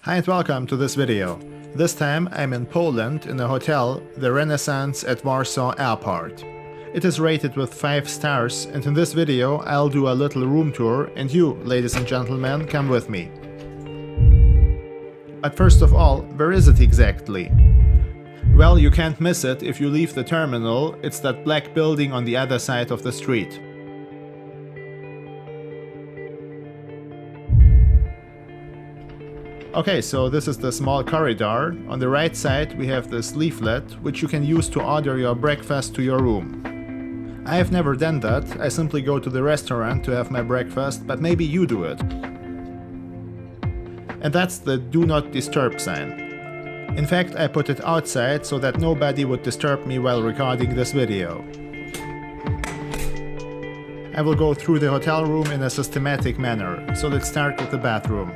Hi and welcome to this video. This time I'm in Poland in a hotel, the Renaissance at Warsaw Airport. It is rated with 5 stars, and in this video I'll do a little room tour and you, ladies and gentlemen, come with me. But first of all, where is it exactly? Well, you can't miss it if you leave the terminal. It's that black building on the other side of the street. Okay, so this is the small corridor. On the right side we have this leaflet, which you can use to order your breakfast to your room. I have never done that. I simply go to the restaurant to have my breakfast, but maybe you do it. And that's the Do Not Disturb sign. In fact, I put it outside so that nobody would disturb me while recording this video. I will go through the hotel room in a systematic manner, so let's start with the bathroom.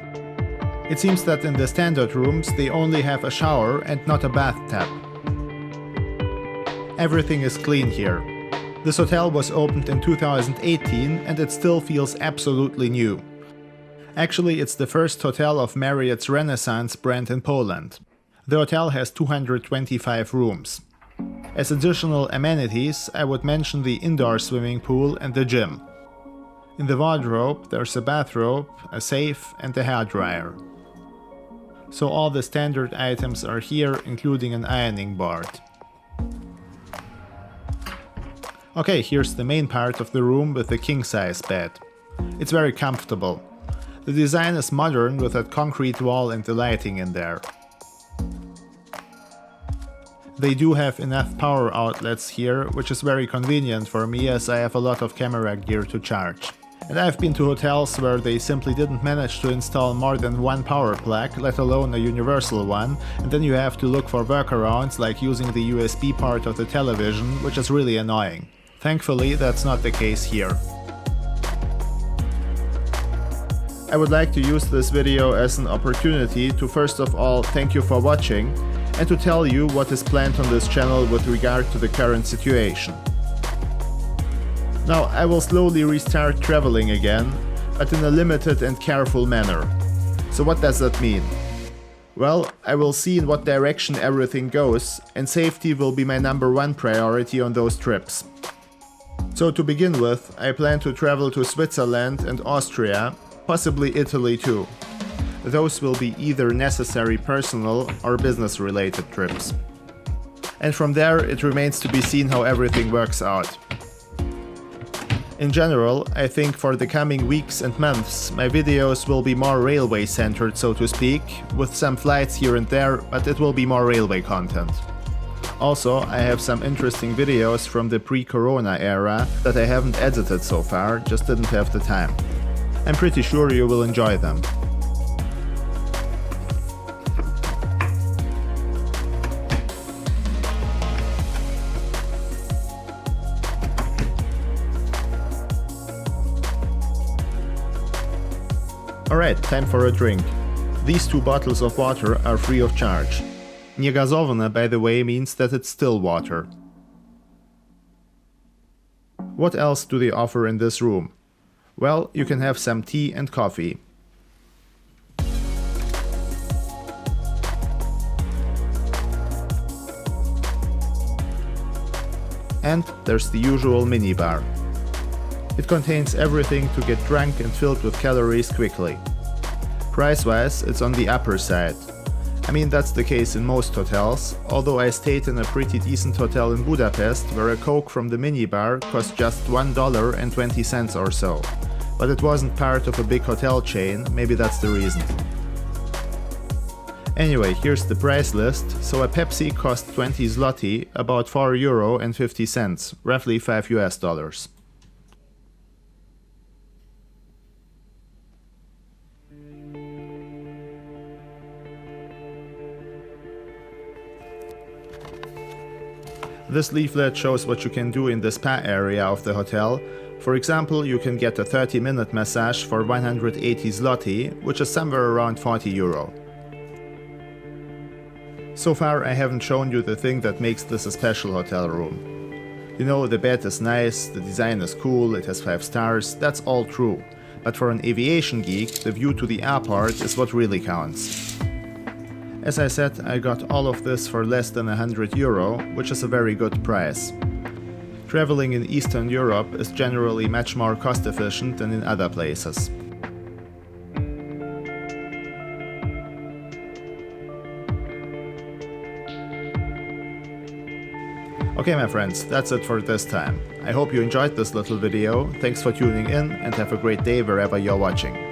It seems that in the standard rooms they only have a shower and not a bathtub. Everything is clean here. This hotel was opened in 2018 and it still feels absolutely new. Actually, it's the first hotel of Marriott's Renaissance brand in Poland. The hotel has 225 rooms. As additional amenities, I would mention the indoor swimming pool and the gym. In the wardrobe, there's a bathrobe, a safe, and a hairdryer. So all the standard items are here, including an ironing board. Okay, here's the main part of the room with the king-size bed. It's very comfortable. The design is modern with that concrete wall and the lighting in there. They do have enough power outlets here, which is very convenient for me as I have a lot of camera gear to charge. And I've been to hotels where they simply didn't manage to install more than one power plug, let alone a universal one, and then you have to look for workarounds like using the USB part of the television, which is really annoying. Thankfully, that's not the case here. I would like to use this video as an opportunity to first of all thank you for watching and to tell you what is planned on this channel with regard to the current situation. Now, I will slowly restart traveling again, but in a limited and careful manner. So what does that mean? Well, I will see in what direction everything goes, and safety will be my #1 priority on those trips. So to begin with, I plan to travel to Switzerland and Austria, possibly Italy too. Those will be either necessary personal or business-related trips. And from there, it remains to be seen how everything works out. In general, I think for the coming weeks and months, my videos will be more railway-centered, so to speak, with some flights here and there, but it will be more railway content. Also, I have some interesting videos from the pre-corona era that I haven't edited so far, just didn't have the time. I'm pretty sure you will enjoy them. Alright, time for a drink. These 2 bottles of water are free of charge. Niegazowane, by the way, means that it's still water. What else do they offer in this room? Well, you can have some tea and coffee. And there's the usual minibar. It contains everything to get drunk and filled with calories quickly. Price-wise, it's on the upper side. I mean, that's the case in most hotels, although I stayed in a pretty decent hotel in Budapest where a Coke from the minibar cost just $1.20 or so. But it wasn't part of a big hotel chain, maybe that's the reason. Anyway, here's the price list. So a Pepsi cost 20 zloty, about €4.50, roughly $5. This leaflet shows what you can do in the spa area of the hotel. For example, you can get a 30-minute massage for 180 zloty, which is somewhere around €40. So far I haven't shown you the thing that makes this a special hotel room. You know, the bed is nice, the design is cool, it has 5 stars, that's all true. But for an aviation geek, the view to the airport is what really counts. As I said, I got all of this for less than €100, which is a very good price. Traveling in Eastern Europe is generally much more cost efficient than in other places. Okay my friends, that's it for this time. I hope you enjoyed this little video, thanks for tuning in and have a great day wherever you're watching.